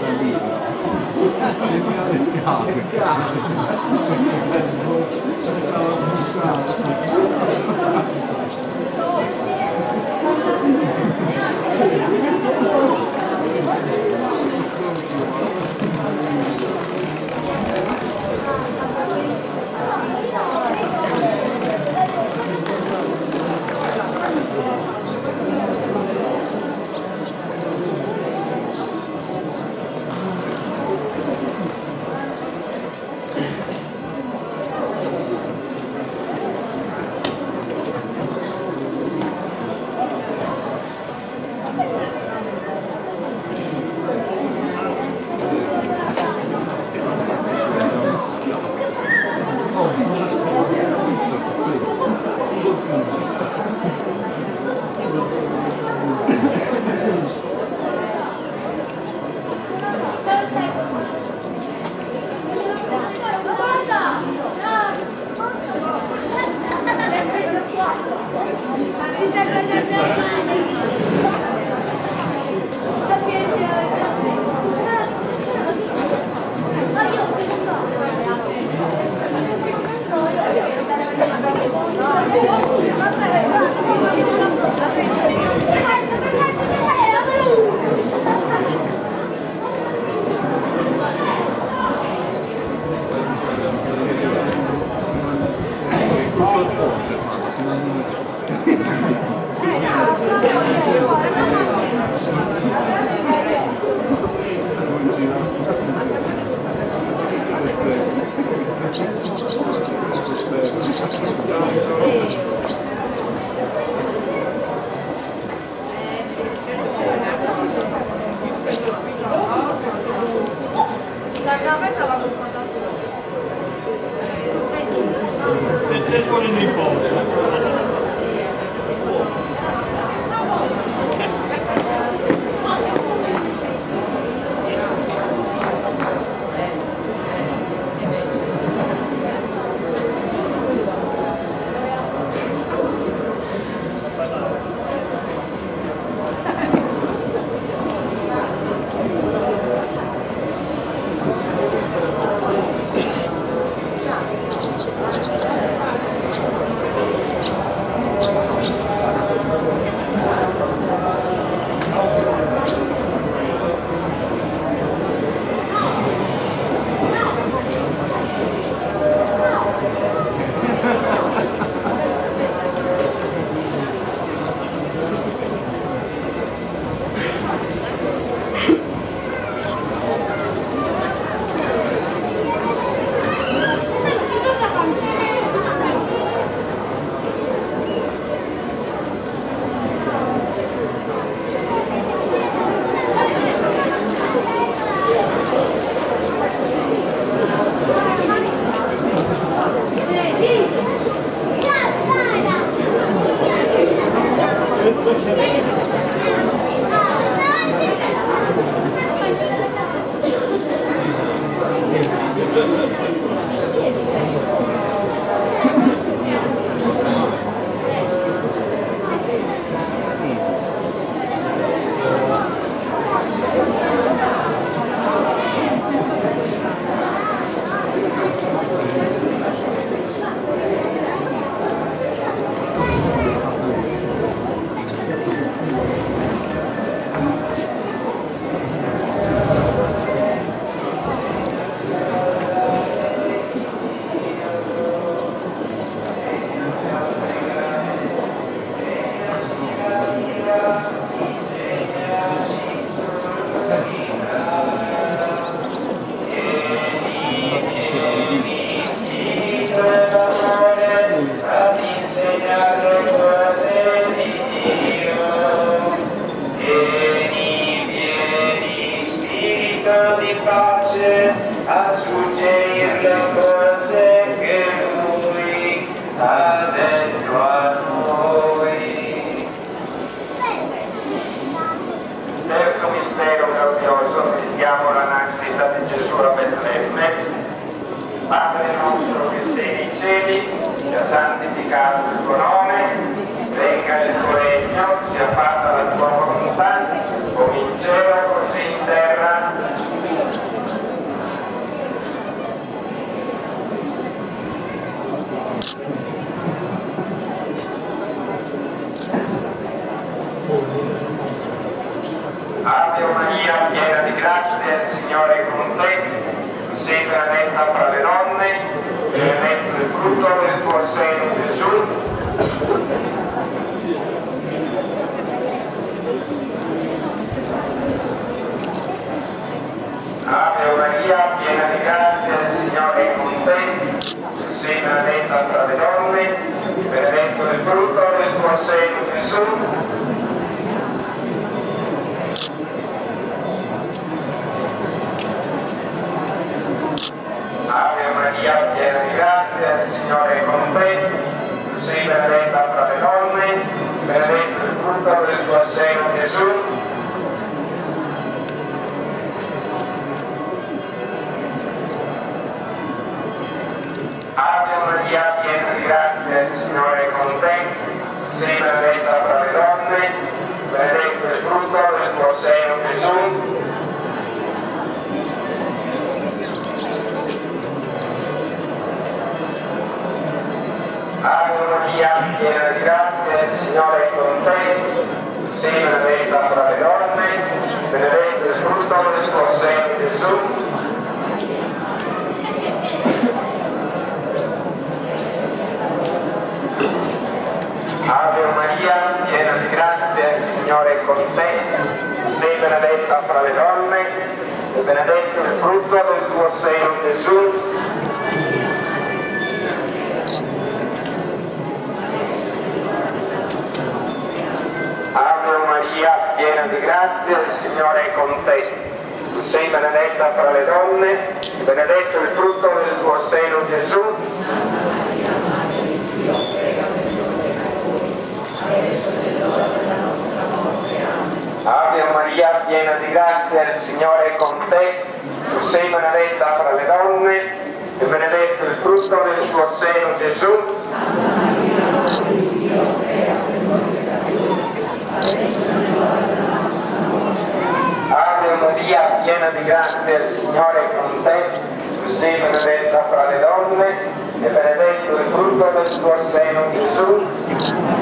dal libro. Sembrano le sei benedetta fra le donne, benedetto il frutto del tuo seno, Gesù. Ave Maria, piena di grazia, il Signore è con te. Tu sei benedetta fra le donne, benedetto il frutto del tuo seno, Gesù. Ave Maria, piena di grazia, il Signore è con te. Tu sei benedetta fra le donne, benedetto il frutto del tuo seno, Gesù. Ave Maria, piena di grazia, il Signore è con te. Tu sei benedetta fra le donne, benedetto il frutto del tuo seno, Gesù. Ave Maria, piena di grazia, il Signore è con te. Tu sei benedetta fra le donne, benedetto il frutto del tuo seno, Gesù. Ave Maria, piena di grazia, il Signore è con te. Tu sei benedetta fra le donne, e benedetto il frutto del tuo seno, Gesù. Ave Maria, piena di grazia, il Signore è con te. Tu sei benedetta fra le donne, e benedetto il frutto del tuo seno, Gesù. Ave Maria, piena di grazia, il Signore è con te. Tu sei benedetta fra le donne, e benedetto il frutto del tuo seno, Gesù. Ave Maria, piena di grazia, il Signore è con te. Tu sei benedetta fra le donne, e benedetto il frutto del tuo seno, Gesù.